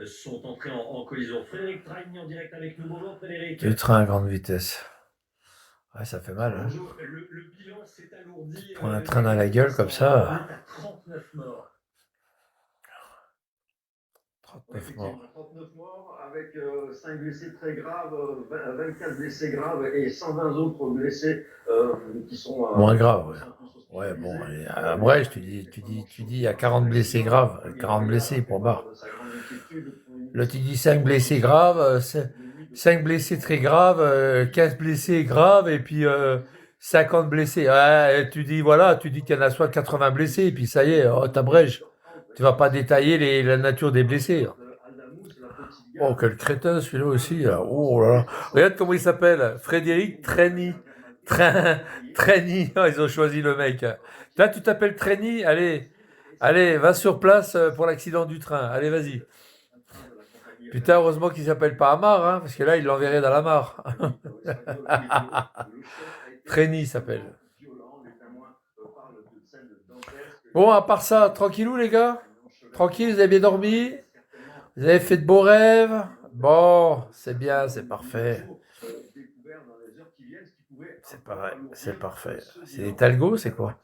sont entrés en collision. Frédéric Tragny en direct avec nous. Bonjour Frédéric. Du train à grande vitesse. Ouais, ça fait mal. Hein. Bonjour. Le bilan s'est alourdi. Prendre un train dans la gueule comme ça. On est à 39 morts. 39 morts. 39 morts avec 5 blessés très graves, 24 blessés graves et 120 autres blessés qui sont moins graves. Ouais, bon, allez, à Brest, tu dis, il y a 40 blessés graves, 40 blessés pour barre. Là, tu dis 5 blessés graves, 5 blessés très graves, 15 blessés graves, et puis 50 blessés. Ouais, tu dis, voilà, tu dis qu'il y en a soit 80 blessés, et puis ça y est, oh, t'abrèges. Tu vas pas détailler la nature des blessés. Oh, quel crétin celui-là aussi. Oh là là. Regarde comment il s'appelle. Frédéric Tragny. Tragny. Oh, ils ont choisi le mec. Là, tu t'appelles Tragny. Allez, va sur place pour l'accident du train. Allez, vas-y. Putain, heureusement qu'il s'appelle pas Amar, hein, parce que là, il l'enverrait dans la mare. Tragny s'appelle. Bon, à part ça, tranquillou les gars. Tranquille, vous avez bien dormi. Vous avez fait de beaux rêves. Bon, c'est bien, c'est parfait. C'est pas vrai, c'est parfait. C'est des talgos, c'est quoi?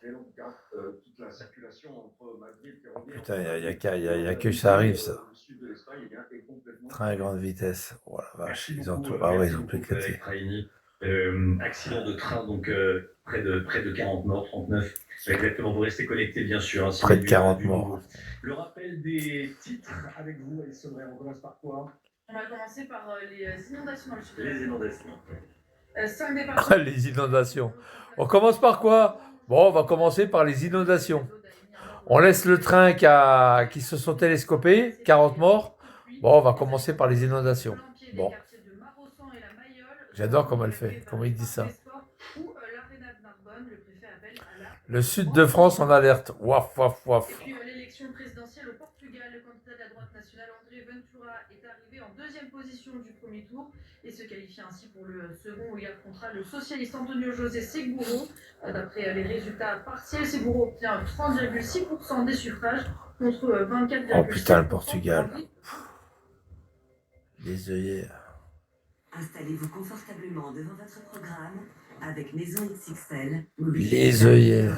Putain, il y a que ça arrive, ça. Train à grande vitesse. Oh la vache, ils ont tout. Ah ouais, ils ont tout éclaté. Accident de train, donc près de 40 morts, 39. Exactement, vous restez connectés, bien sûr. Hein, près de 40 morts. Le rappel des titres avec vous, Alice Sommer, on commence par quoi? On va commencer par les inondations dans le sud de Les inondations. 5 départements. Les inondations. On commence par quoi? Bon, on va commencer par les inondations. On laisse le train qui se sont télescopés, 40 morts. Bon, on va commencer par les inondations. Bon. J'adore comment elle fait, comment il dit ça. Le sud de France en alerte. Waf, waf, waf. Et puis l'élection présidentielle au Portugal, le candidat de la droite nationale André Ventura est arrivé en deuxième position du premier tour et se qualifie ainsi pour le second où il affrontera le socialiste Antonio José Seguro. D'après les résultats partiels, Seguro obtient 30,6% des suffrages contre 24,7%. Oh putain, le Portugal. Les œillets. Installez-vous confortablement devant votre programme avec Maison XXL. Les œillets.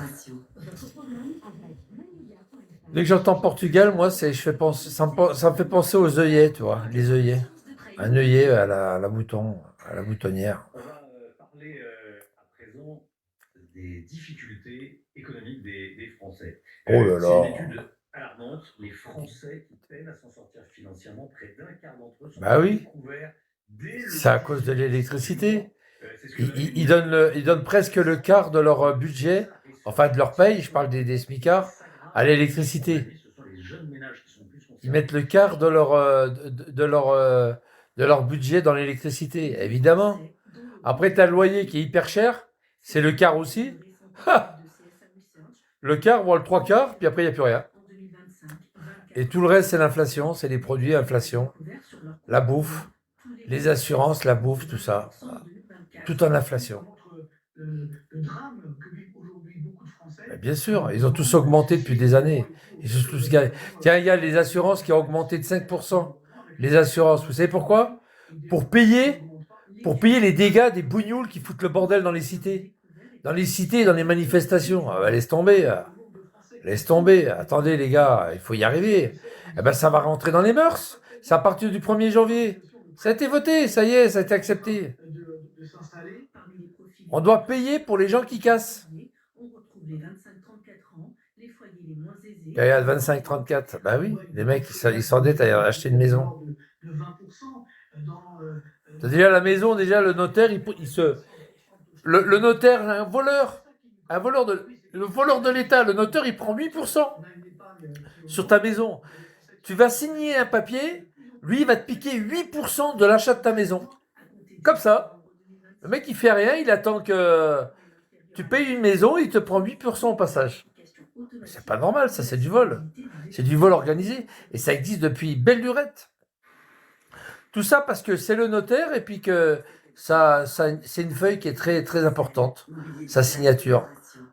Dès que j'entends Portugal, moi, ça me fait penser aux œillets, tu vois, les œillets. Un œillet à la boutonnière. On va parler à présent des difficultés économiques des Français. Oh là là. C'est une étude alarmante. Les Français qui peinent à s'en sortir financièrement, près d'un quart d'entre eux sont découverts. C'est à cause de l'électricité. Ils donnent presque le quart de leur budget, enfin de leur paye, je parle des smicards, à l'électricité. Ils mettent le quart de leur budget dans l'électricité, évidemment. Après, tu as le loyer qui est hyper cher, c'est le quart aussi. Le quart, voire le trois quarts, puis après, il n'y a plus rien. Et tout le reste, c'est l'inflation, c'est les produits, inflation, la bouffe. Les assurances, la bouffe, tout ça, tout en inflation. Mais bien sûr, ils ont tous augmenté depuis des années. Tiens, il y a les assurances qui ont augmenté de 5%. Les assurances, vous savez pourquoi? Pour payer les dégâts des bougnoules qui foutent le bordel dans les cités. Dans les cités, dans les manifestations. Ah bah, laisse tomber. Laisse tomber. Attendez les gars, il faut y arriver. Eh ben, ça va rentrer dans les mœurs. C'est à partir du 1er janvier. Ça a été voté, ça y est, ça a été accepté. On doit payer pour les gens qui cassent. Il y a 25-34, bah oui, les mecs ils s'endettent à acheter une maison. C'est-à-dire la maison, déjà le notaire, le notaire, un voleur le voleur de l'État, le notaire il prend 8% sur ta maison. Tu vas signer un papier. Lui, il va te piquer 8% de l'achat de ta maison. Comme ça. Le mec, il fait rien, il attend que tu payes une maison, il te prend 8% au passage. C'est pas normal, ça, c'est du vol. C'est du vol organisé. Et ça existe depuis belle lurette. Tout ça parce que c'est le notaire et puis que c'est une feuille qui est très, très importante. Sa signature.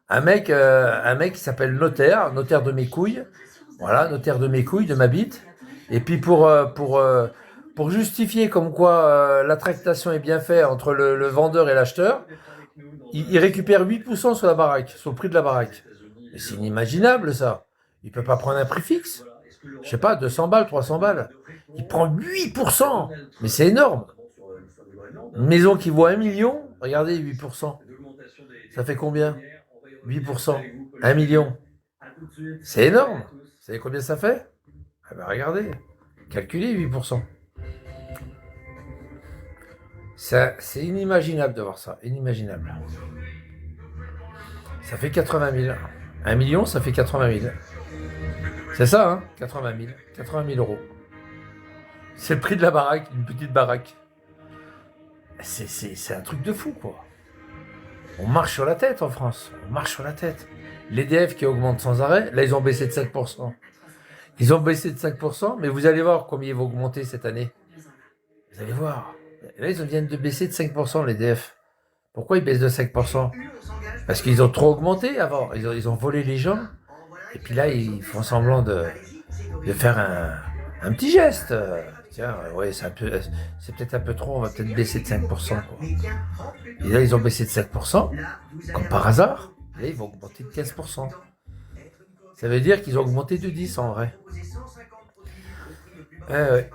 Un mec qui s'appelle notaire de mes couilles. Voilà, notaire de mes couilles, de ma bite. Et puis pour justifier comme quoi la tractation est bien faite entre le vendeur et l'acheteur, il récupère 8% sur la baraque, sur le prix de la baraque. Mais c'est inimaginable ça. Il peut pas prendre un prix fixe. Je sais pas, 200 balles, 300 balles. Il prend 8%. Mais c'est énorme. Une maison qui vaut 1 million, regardez 8%. Ça fait combien? 8%. 1 million. C'est énorme. Vous savez combien ça fait? Ah ben regardez. Calculez 8%. C'est inimaginable de voir ça. Inimaginable. Ça fait 80 000. 1 million, ça fait 80 000. C'est ça, hein? 80 000. 80 000 euros. C'est le prix de la baraque, une petite baraque. C'est un truc de fou, quoi. On marche sur la tête en France. On marche sur la tête. L'EDF qui augmente sans arrêt, là, ils ont baissé de 7%. Ils ont baissé de 5%, mais vous allez voir combien ils vont augmenter cette année. Vous allez voir. Là, ils viennent de baisser de 5%, l'EDF. Pourquoi ils baissent de 5%? Parce qu'ils ont trop augmenté avant. Ils ont volé les gens. Et puis là, ils font semblant de faire un petit geste. Tiens, ouais, c'est peut-être un peu trop, on va peut-être baisser de 5%. Quoi. Et là, ils ont baissé de 7%, comme par hasard. Et là, ils vont augmenter de 15%. Ça veut dire qu'ils ont augmenté de 10% en vrai. Ouais.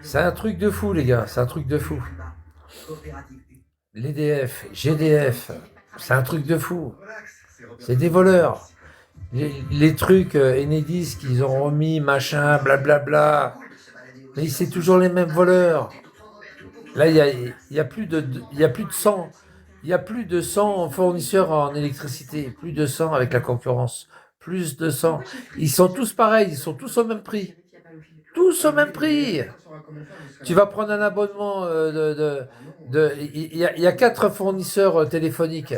C'est un truc de fou, les gars, c'est un truc de fou. L'EDF, GDF, c'est un truc de fou. C'est des voleurs. Les trucs Enedis qu'ils ont remis, machin, blablabla. Mais c'est toujours les mêmes voleurs. Là, il y a plus de 100. Il y a plus de 100 fournisseurs en électricité. Plus de 100 avec la concurrence. Plus de 100. Ils sont tous pareils. Ils sont tous au même prix. Tous au même prix. Tu vas prendre un abonnement il y a 4 fournisseurs téléphoniques.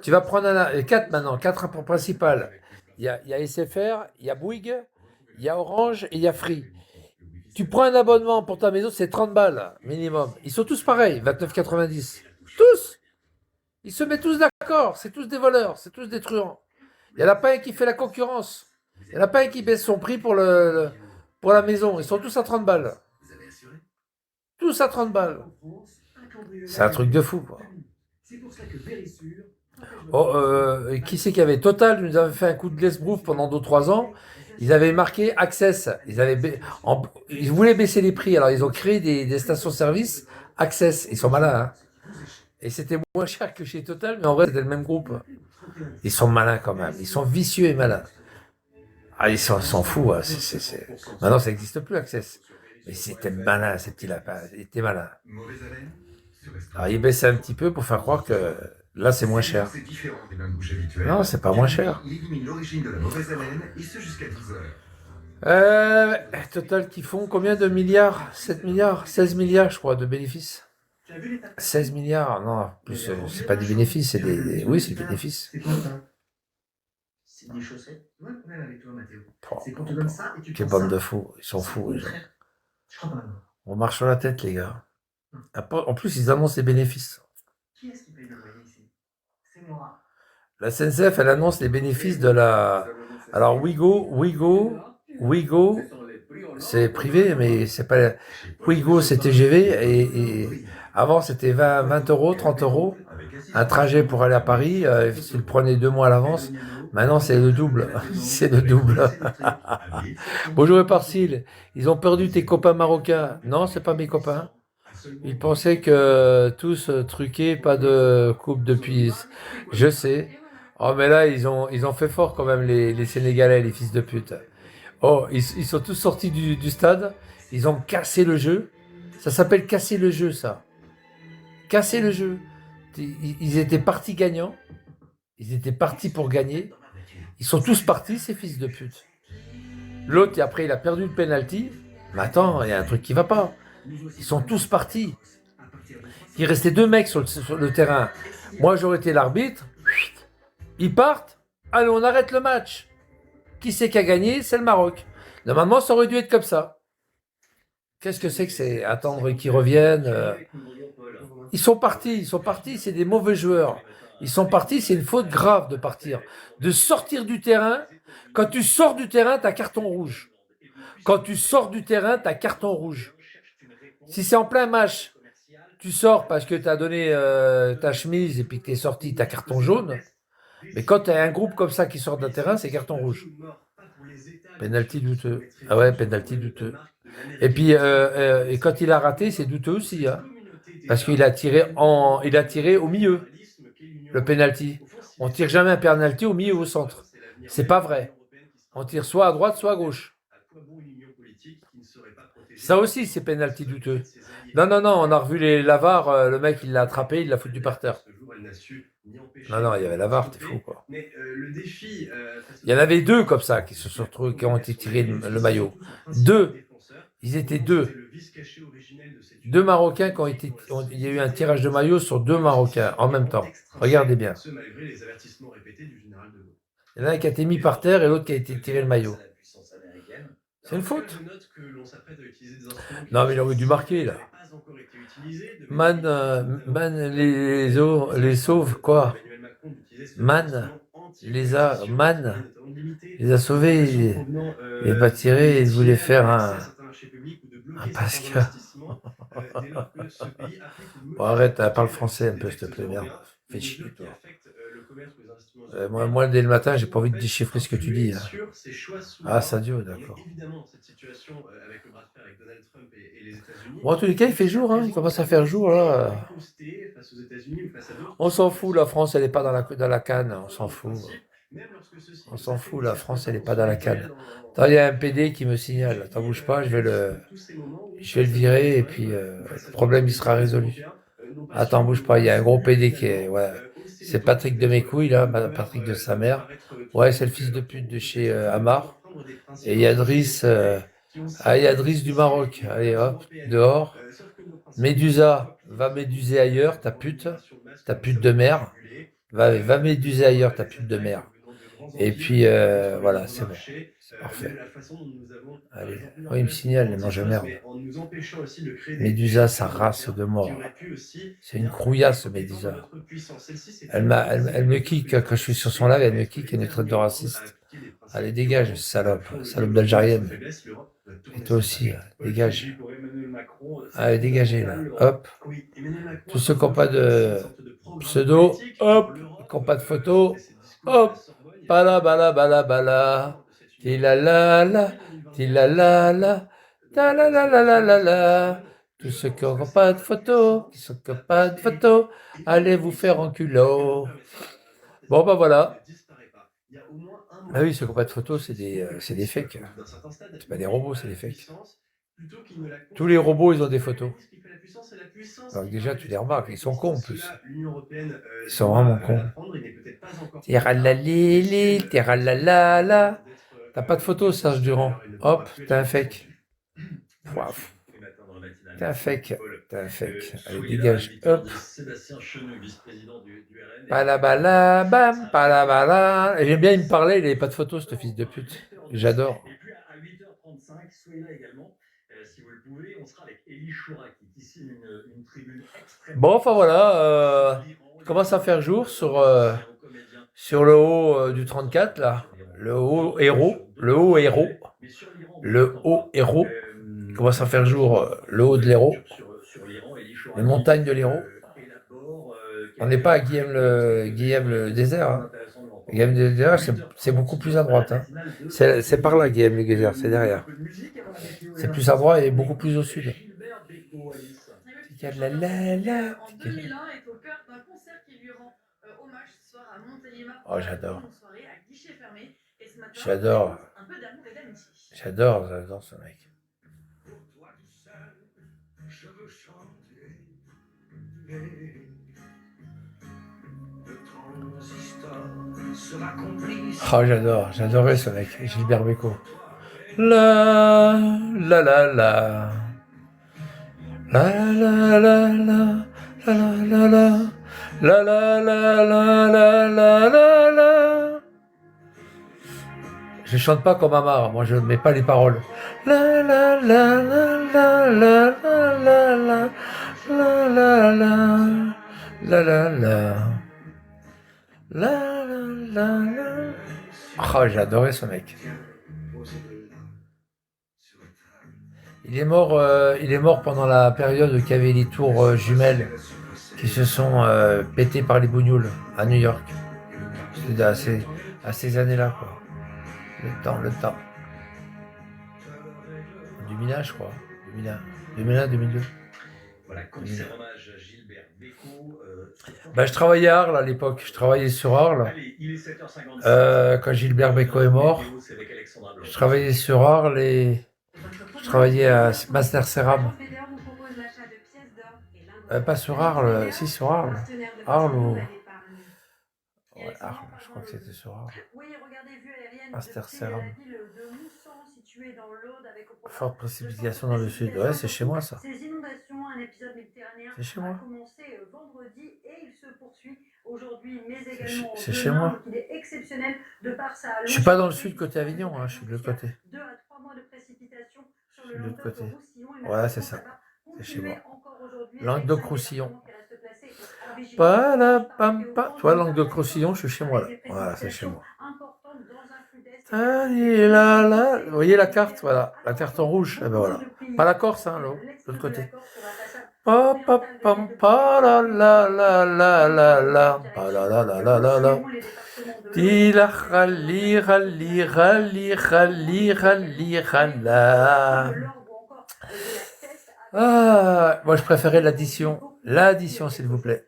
Tu vas prendre 4 maintenant, 4 principales. Il y a SFR, il y a Bouygues, il y a Orange et il y a Free. Tu prends un abonnement pour ta maison, c'est 30 balles minimum. Ils sont tous pareils, 29,90. Tous. Ils se mettent tous d'accord. C'est tous des voleurs, c'est tous des truands. Il n'y en a pas un qui fait la concurrence. Il n'y en a pas un qui baisse son prix pour la maison. Ils sont tous à 30 balles. Tous à 30 balles. C'est un truc de fou, quoi. Qui c'est qu'il y avait? Total nous avait fait un coup de l'esbrouf pendant 2-3 ans. Ils avaient marqué Access. Ils voulaient baisser les prix. Alors, ils ont créé des stations-service Access. Ils sont malins, hein. Et c'était moins cher que chez Total, mais en vrai, c'était le même groupe. Ils sont malins quand même. Ils sont vicieux et malins. Ah, ils s'en fous. Hein. Maintenant, ça n'existe plus, Access. Mais c'était malin, ces petits lapins. Ils étaient malins. Alors, ils baissaient un petit peu pour faire croire que là, c'est moins cher. Non, c'est pas moins cher. Total qui font combien de milliards? 7 milliards? 16 milliards, je crois, de bénéfices. 16 milliards, non, plus, c'est pas des bénéfices, c'est des... Oui, c'est des bénéfices. C'est des chaussettes. Ouais, problème avec toi, Mathéo. Oh, c'est qu'on te donne ça et tu quelle prends bande ça. de fous, ils sont fous. Les gens. Je crois pas. On marche sur la tête, les gars. En plus, ils annoncent les bénéfices. Qui est-ce qui paye le loyer ici? C'est moi. La SNCF, elle annonce les bénéfices de la... Alors, Ouigo, c'est privé, mais c'est pas... Ouigo, c'est TGV, et avant, c'était 20 euros, 30 euros, un trajet pour aller à Paris, si tu le prenais 2 mois à l'avance. Maintenant, c'est le double. C'est le double. Bonjour, Parcil. Ils ont perdu tes copains marocains. Non, c'est pas mes copains. Ils pensaient que tous truqués, pas de coupe depuis... Je sais. Oh, mais là, ils ont fait fort quand même, les Sénégalais, les fils de pute. Oh, ils sont tous sortis du stade. Ils ont cassé le jeu. Ça s'appelle casser le jeu, ça. Casser le jeu. Ils étaient partis gagnants. Ils étaient partis pour gagner. Ils sont tous partis, ces fils de pute. L'autre, après, il a perdu le penalty. Mais attends, il y a un truc qui va pas. Ils sont tous partis. Il restait 2 mecs sur le terrain. Moi, j'aurais été l'arbitre. Ils partent. Allez, on arrête le match. Qui c'est qui a gagné? C'est le Maroc. Normalement, ça aurait dû être comme ça. Qu'est-ce que c'est attendre qu'ils reviennent? Ils sont partis, c'est des mauvais joueurs. Ils sont partis, c'est une faute grave de partir. De sortir du terrain. Quand tu sors du terrain, t'as carton rouge. Quand tu sors du terrain, tu as carton rouge. Si c'est en plein match, tu sors parce que tu as donné ta chemise et puis que tu es sorti, tu as carton jaune. Mais quand tu as un groupe comme ça qui sort d'un terrain, c'est carton rouge. Penalty douteux. Ah ouais, penalty douteux. Et puis, et quand il a raté, c'est douteux aussi. Hein, parce qu'il a tiré au milieu, le penalty. On tire jamais un penalty au milieu ou au centre. C'est pas vrai. On tire soit à droite, soit à gauche. Ça aussi, c'est penalty douteux. Non, on a revu la VAR, le mec, il l'a attrapé, il l'a foutu par terre. Non, il y avait la VAR, t'es fou, quoi. Il y en avait deux comme ça qui se sont retrouvés, qui ont été tirés le maillot. Deux. Ils étaient deux. Deux Marocains qui ont été. Il y a eu un tirage de maillot sur deux Marocains en même temps. Regardez bien. Il y en a un qui a été mis par terre et l'autre qui a été tiré le maillot. C'est une faute. Non, mais il aurait dû marquer, là. Man les sauve, quoi. Man les a sauvés. Il n'est pas tiré, il voulait faire un Pascal. Bon, arrête, parle français un peu, s'il te plaît, merde. Fais chier, toi. Moi, dès le matin, j'ai pas envie de déchiffrer ce que tu dis. Hein. Ah, Sadio, d'accord. Bon, en tous les cas, il fait jour, hein. Il commence à faire jour, là. On s'en fout, la France, elle n'est pas dans la canne, on s'en fout. On s'en fout, la France, elle n'est pas dans la canne. Attends, il y a un PD qui me signale. Attends, bouge pas, je vais le virer et puis le problème, il sera résolu. Attends, bouge pas, il y a un gros PD qui est... Ouais. C'est Patrick de mes couilles, là, Patrick de sa mère. Ouais, c'est le fils de pute de chez Amar. Et il y a Driss, il y a Driss du Maroc. Allez, hop, dehors. Médusa, va méduser ailleurs, ta pute de mère. Va méduser ailleurs, ta pute de mère. Et puis, voilà, c'est bon. C'est parfait. Allez, oh, il me signale, les mange merde. Médusa, sa race de mort. C'est une crouillasse, Médusa. Elle me kick, quand je suis sur son live, elle me kick et me traite de raciste. Allez, dégage, salope d'Algérienne. Et toi aussi, dégage. Allez, dégagez, là. Hop. Tous ceux qui n'ont pas de pseudo, hop. Qui n'ont pas de photo, hop. Bala, bala, bala, bala. Tilalala, tilalala, talalalala. Tous ceux qui n'ont pas de photo, allez vous faire en culot. Bon, bah voilà. Ah oui, ceux qui n'ont pas de photo, c'est des fakes. C'est pas des robots, c'est des fakes. Tous les robots, ils ont des photos. Donc déjà, tu les remarques, ils sont cons en plus. Ils sont vraiment cons. Tiralalala. T'as pas de photo, Serge Durand. Hop, t'as un fake. Paf. T'as un fake. Allez, dégage. Hop. Palabala, bam, palabala. Et j'aime bien, il me parlait, il n'avait pas de photo, ce fils de pute. J'adore. Et puis à 8h35, soyez là également. Si vous le pouvez, on sera avec Elie Choura, qui est ici une tribune extrêmement... Bon, enfin voilà, il commence à faire jour sur le haut du 34, là. Le haut héros. Il commence à faire jour, le haut de l'héros. Les montagnes de l'héros. On n'est pas à Guillaume le désert. Hein. Guillaume le désert, c'est beaucoup plus à droite. Hein. C'est par là, Guillaume le désert, c'est derrière. C'est plus à droite et beaucoup plus au sud. En 2001 est au cœur d'un concert qui lui rend hommage ce soir à Montélimar. Oh, j'adore. J'adore. J'adore ce mec. Oh, j'adorais ce mec, Gilbert Bécaud. La la la la. La la la la. La la la la. La la la la la la la. Je chante pas comme Amar, moi je ne mets pas les paroles. La la la la la la la la la la la la la la. La la la la. Oh, j'ai adoré ce mec. Il est mort pendant la période où il y avait les tours jumelles qui se sont pétées par les bougnoules à New York. C'était à ces années-là, quoi. Le temps. 2001, je crois. 2001, 2002. Voilà, concert hommage à Gilbert Bécaud. Bah, je travaillais à Arles à l'époque. Je travaillais sur Arles. Allez, il est 7h56. Quand Gilbert Bécaud est mort, C'est avec Alexandra Blanc. je travaillais sur Arles et je travaillais à Master Ceram. Pas sur Arles, si sur Arles. Arles ou... Ouais, Arles, je crois que c'était sur Arles. Oui, regardez, vue aérienne Master depuis Ceram. la ville de Moussan, située dans l'Aude, avec au programme Forte précipitation dans le sud. Ouais, c'est chez moi ça. Ces inondations, un épisode méditerranéen C'est chez a moi. commencé vendredi et il se poursuit aujourd'hui, mais également C'est demain, chez moi. donc il est exceptionnel de par sa Je suis pas dans le sud côté Avignon, hein, je suis de l'autre côté. 2 à 3 mois de précipitations sur Je le suis de l'autre Languedoc côté. Roussillon. Ouais, c'est ça. C'est chez moi. Languedoc Roussillon. Pas Pas la pam pa. Toi, Languedoc Roussillon, je suis chez moi là. Voilà, c'est chez moi. Vous voyez la carte, voilà, la carte en rouge, eh ben voilà. Pas la Corse, hein, l'autre côté. Pa pa pam pa la la la la la la pa la la la la la la. Di la rali rali rali rali rali rala. Ah, moi je préférais l'addition. L'addition, s'il vous plaît.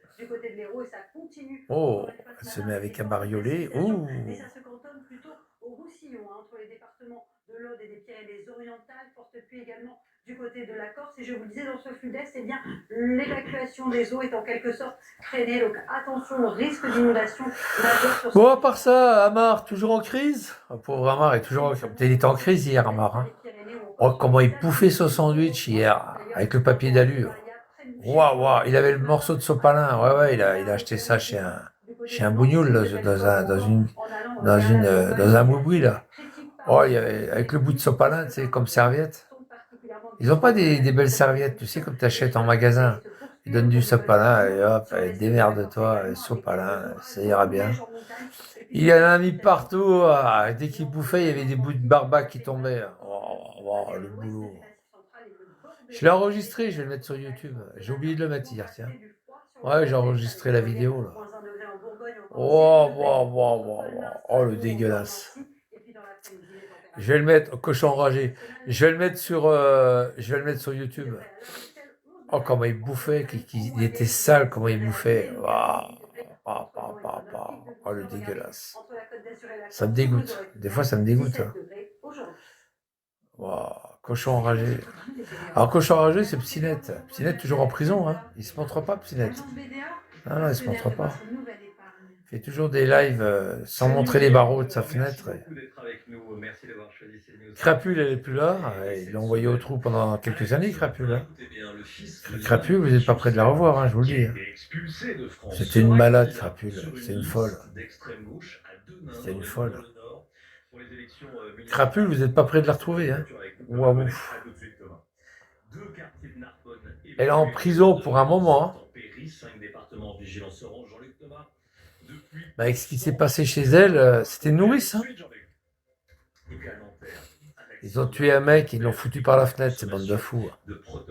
Oh, elle se met avec un bariolé. Ouh. Et ça se cantonne plutôt au Roussillon, entre les départements de l'Aude et des Pyrénées-Orientales, forte pluie également du côté de la Corse. Et je vous le disais, dans ce flux d'est, eh bien, l'évacuation des eaux est en quelque sorte freinée. Donc attention au risque d'inondation majeure sur Bon, à part ça, Amar, toujours en crise. Oh, pauvre Amar est toujours en crise. Il était en crise hier, Amar. Hein. Oh, comment il bouffait son sandwich hier, avec le papier d'alu. Waouh, waouh, il avait le morceau de sopalin. Ouais, il a acheté ça chez un bougnoul, dans un boui là. Oh, il y avait, avec le bout de sopalin, tu sais, comme serviette. Ils n'ont pas des belles serviettes, tu sais, comme tu achètes en magasin. Ils donnent du sopalin, et hop, démerde-toi, sopalin, ça ira bien. Il en a mis partout, dès qu'il bouffait, il y avait des bouts de barbac qui tombaient. Oh, le boulot. Je l'ai enregistré, je vais le mettre sur YouTube. J'ai oublié de le mettre hier, tiens. Ouais, j'ai enregistré la vidéo, là. Oh, le dégueulasse. Je vais le mettre, cochon enragé. Je vais le mettre sur YouTube. Oh, comment il bouffait, il était sale, comment il bouffait. Oh, le dégueulasse. Ça me dégoûte. Des fois, ça me dégoûte. Hein. Wow, cochon enragé. Alors, cochon enragé, c'est Psinette. Psinette, toujours en prison. Hein. Il se montre pas, Psinette. Non, il se montre pas. Il fait toujours des lives sans montrer les barreaux de sa fenêtre. Crapule, elle est plus là. Il l'a envoyé au trou pendant quelques années, Crapule. Hein. Crapule, vous n'êtes pas près de la revoir, hein, je vous le dis. Hein. C'était une malade, Crapule. C'est une folle. C'était une folle. Crapule, vous n'êtes pas près de la retrouver. Hein. Waouh. Elle est en prison pour un moment. Hein. Bah, avec ce qui s'est passé chez elle, c'était une nourrice. Hein. Ils ont tué un mec, ils l'ont foutu par la fenêtre, ces bandes de fous.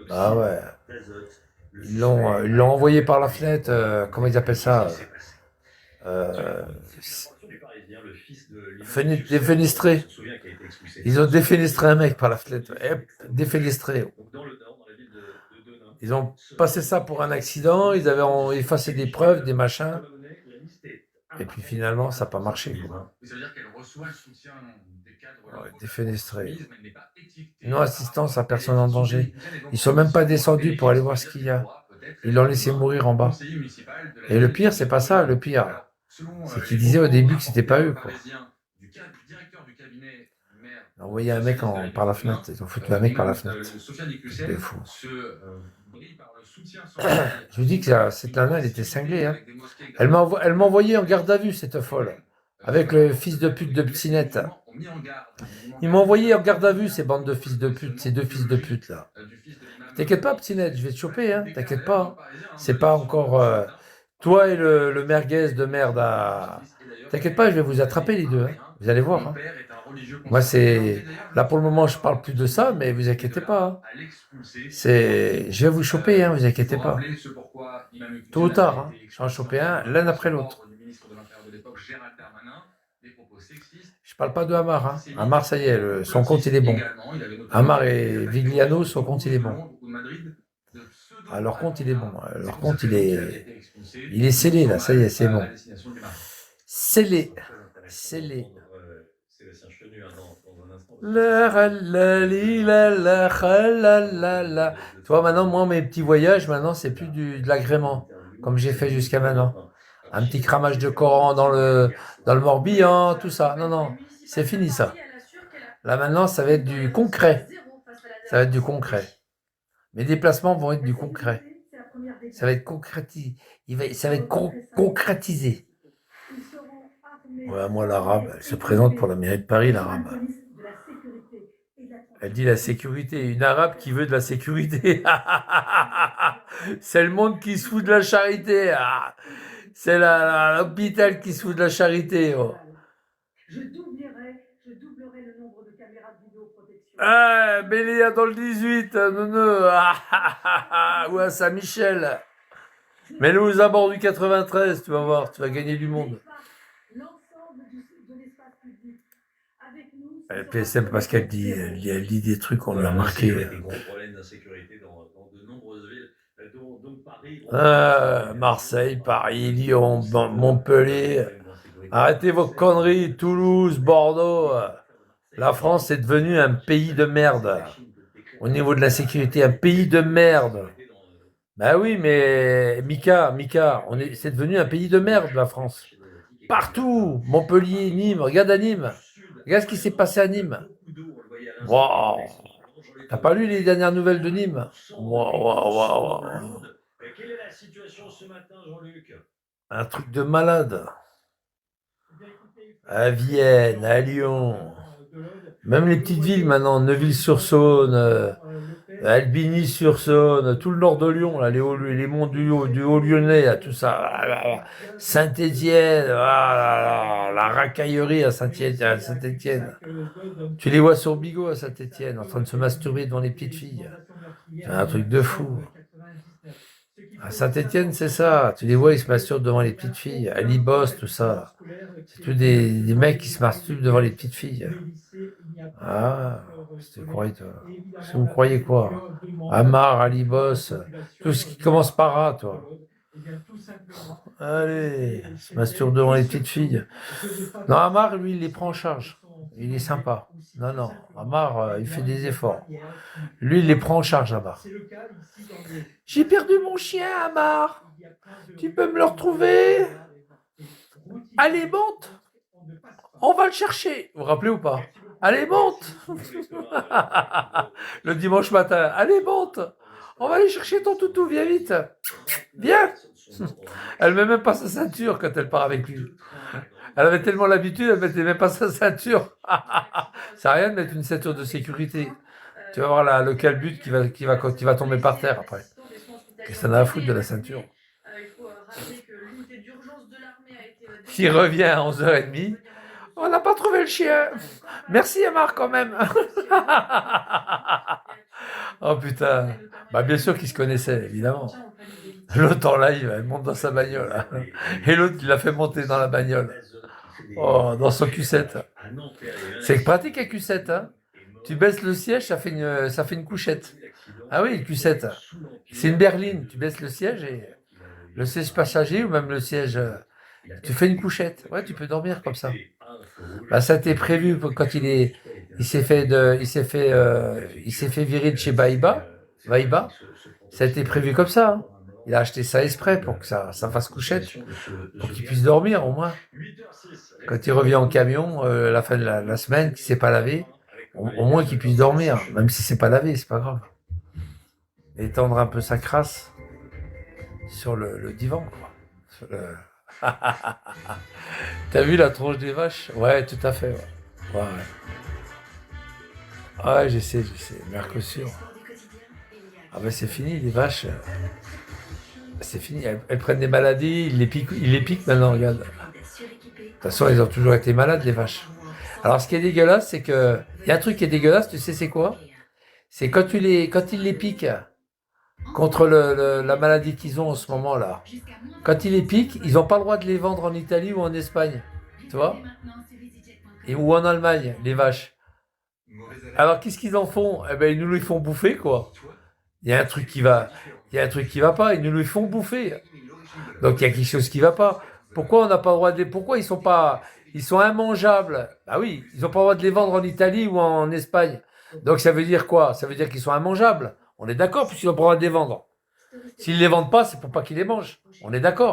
Ah ouais. Ils l'ont envoyé par la fenêtre, comment ils appellent ça défenestré. Ils ont défenestré un mec par la fenêtre. Défenestré. Ils ont passé ça pour un accident, ils avaient effacé des preuves, des machins. Et puis finalement, ça n'a pas marché. Quoi. Ça veut dire qu'elle reçoit le soutien des cadres. Ouais, défenestré. Non-assistance à personne en danger. Ils ne sont même pas descendus pour aller voir ce qu'il y a. Ils l'ont laissé mourir en bas. Et le pire, c'est pas ça. Le pire, c'est qu'ils disaient au début que c'était pas eux. Quoi. Ils ont envoyé un mec par la fenêtre. Ils ont foutu un mec par la fenêtre. C'était fou. Je vous dis que cette nana, elle était cinglée. Hein. Elle m'a envoyé en garde à vue, cette folle. Avec le fils de pute de Psinette. Ils m'ont envoyé en garde à vue, ces bandes de fils de pute, ces deux fils de pute là. T'inquiète pas, Psinette, je vais te choper, hein. T'inquiète pas. C'est pas encore toi et le merguez de merde à. T'inquiète pas, je vais vous attraper les deux. Hein. Vous allez voir. Hein. religieux Moi, c'est... d'ailleurs, Là, pour le moment, je parle plus de ça, mais vous inquiétez pas, hein. à l'expulser. Je vais vous choper, hein, vous inquiétez Faut pas. rappeler ce pourquoi Imam Tôt ou Hussein tard, a hein, été j'en expulsé choper un, l'un après l'autre. du ministre de l'Intérieur de l'époque, Gérald Darmanin, des propos sexistes. Je parle pas de Hamar, hein. Hamar, ça y est, son compte, il est bon. Hamar et Vigliano, son compte, il est bon. Ah, leur compte, il est bon. Leur compte, il est scellé, là, ça y est, c'est bon. Scellé. Scellé. Sébastien Chenu, hein, dans un instant. La. Tu vois, maintenant, moi, mes petits voyages, maintenant, c'est plus de l'agrément, comme j'ai fait jusqu'à maintenant. Un petit cramage de Coran dans le Morbihan, tout ça. Non, non, c'est fini, ça. Là, maintenant, ça va être du concret. Ça va être du concret. Mes déplacements vont être du concret. Ça va être concrétisé. Ça va être concrétisé. Ouais, moi, l'arabe, elle se présente pour la mairie de Paris, l'arabe. Elle dit la sécurité. Une arabe qui veut de la sécurité. C'est le monde qui se fout de la charité. C'est l'hôpital qui se fout de la charité. Oh. Je doublerai le nombre de caméras de vidéoprotection. Ah, Bélia dans le 18, ou à Saint-Michel. Mets-le aux abords du 93, tu vas voir, tu vas gagner du monde. Le PSM, parce qu'elle dit, elle dit des trucs, on l'a marqué. Des gros problèmes d'insécurité dans de nombreuses villes. Donc Paris, Marseille, Paris, Lyon, Montpellier. Arrêtez vos conneries, Toulouse, Bordeaux. La France est devenue un pays de merde. Au niveau de la sécurité, un pays de merde. Ben oui, mais Mika, c'est devenu un pays de merde, la France. Partout, Montpellier, Nîmes, regarde à Nîmes. Regarde ce qui s'est passé à Nîmes. Wow. T'as pas lu les dernières nouvelles de Nîmes? Wow. Quelle est la situation ce matin, Jean-Luc? Un truc de malade. À Vienne, à Lyon. Même les petites villes maintenant, Neuville-sur-Saône, Albigny-sur-Saône, tout le nord de Lyon, là, les monts du Haut-Lyonnais, là, tout ça. Saint-Étienne, la racaillerie à Saint-Étienne. Tu les vois sur Bigot à Saint-Étienne, en train de se masturber devant les petites filles. C'est un truc de fou. À Saint-Étienne, c'est ça. Tu les vois, ils se masturbent devant les petites filles. À Libos, tout ça. C'est tous des mecs qui se masturbent devant les petites filles. Ah, vous croyez quoi? Hamar, Alibos, tout ce qui commence par A, toi. Allez, se masturbe devant les petites filles. Non, Hamar, lui, il les prend en charge. Il est sympa. Non, Hamar, il fait des efforts. Lui, il les prend en charge, Hamar. J'ai perdu mon chien, Hamar. Tu peux me le retrouver? Allez, monte. On va le chercher. Vous vous rappelez ou pas? Allez, monte. Le dimanche matin. Allez, monte. On va aller chercher ton toutou. Viens vite. Viens. Elle met même pas sa ceinture quand elle part avec lui. Elle avait tellement l'habitude, elle mettait même pas sa ceinture. Ça n'a rien de mettre une ceinture de sécurité. Tu vas voir le calbut qui va tomber par terre après. Qu'est-ce que ça a à foutre de la ceinture? Qui revient à 11h30. On n'a pas trouvé le chien. Merci Amar quand même. Oh putain. Bah bien sûr qu'ils se connaissaient, évidemment. L'autre en live, elle monte dans sa bagnole. Et l'autre, il l'a fait monter dans la bagnole. Oh, dans son Q7. C'est pratique un Q7, hein. Tu baisses le siège, ça fait une couchette. Ah oui, le Q7. C'est une berline. Tu baisses le siège et le siège passager ou même le siège, tu fais une couchette. Ouais, tu peux dormir comme ça. Bah, ça a été prévu quand il s'est fait virer de chez Vaïba. Ça a été prévu comme ça. Hein. Il a acheté ça exprès pour que ça fasse couchette, pour qu'il puisse dormir au moins. Quand il revient en camion, la fin de la semaine, qu'il s'est pas lavé, au moins qu'il puisse dormir, même si c'est pas lavé, c'est pas grave. Étendre un peu sa crasse sur le divan, quoi. T'as vu la tronche des vaches? Ouais, tout à fait. Ouais, j'essaie. Mercosur. Ah ben c'est fini, les vaches. C'est fini. Elles prennent des maladies, ils les piquent maintenant, regarde. De toute façon, elles ont toujours été malades, les vaches. Alors, ce qui est dégueulasse, c'est que... Il y a un truc qui est dégueulasse, tu sais c'est quoi? C'est quand ils les piquent contre la maladie qu'ils ont en ce moment-là. Quand ils les piquent, ils n'ont pas le droit de les vendre en Italie ou en Espagne. Tu vois? Ou en Allemagne, les vaches. Alors, qu'est-ce qu'ils en font? Eh ben, ils nous les font bouffer, quoi. Il y a un truc qui va pas, ils nous les font bouffer. Donc, il y a quelque chose qui va pas. Pourquoi on n'a pas le droit de les... Pourquoi ils sont immangeables? Ah oui, ils n'ont pas le droit de les vendre en Italie ou en Espagne. Donc, ça veut dire quoi? Ça veut dire qu'ils sont immangeables. On est d'accord, puisqu'ils n'ont pas le droit de les vendre. S'ils ne les vendent pas, c'est pour pas qu'ils les mangent. On est d'accord.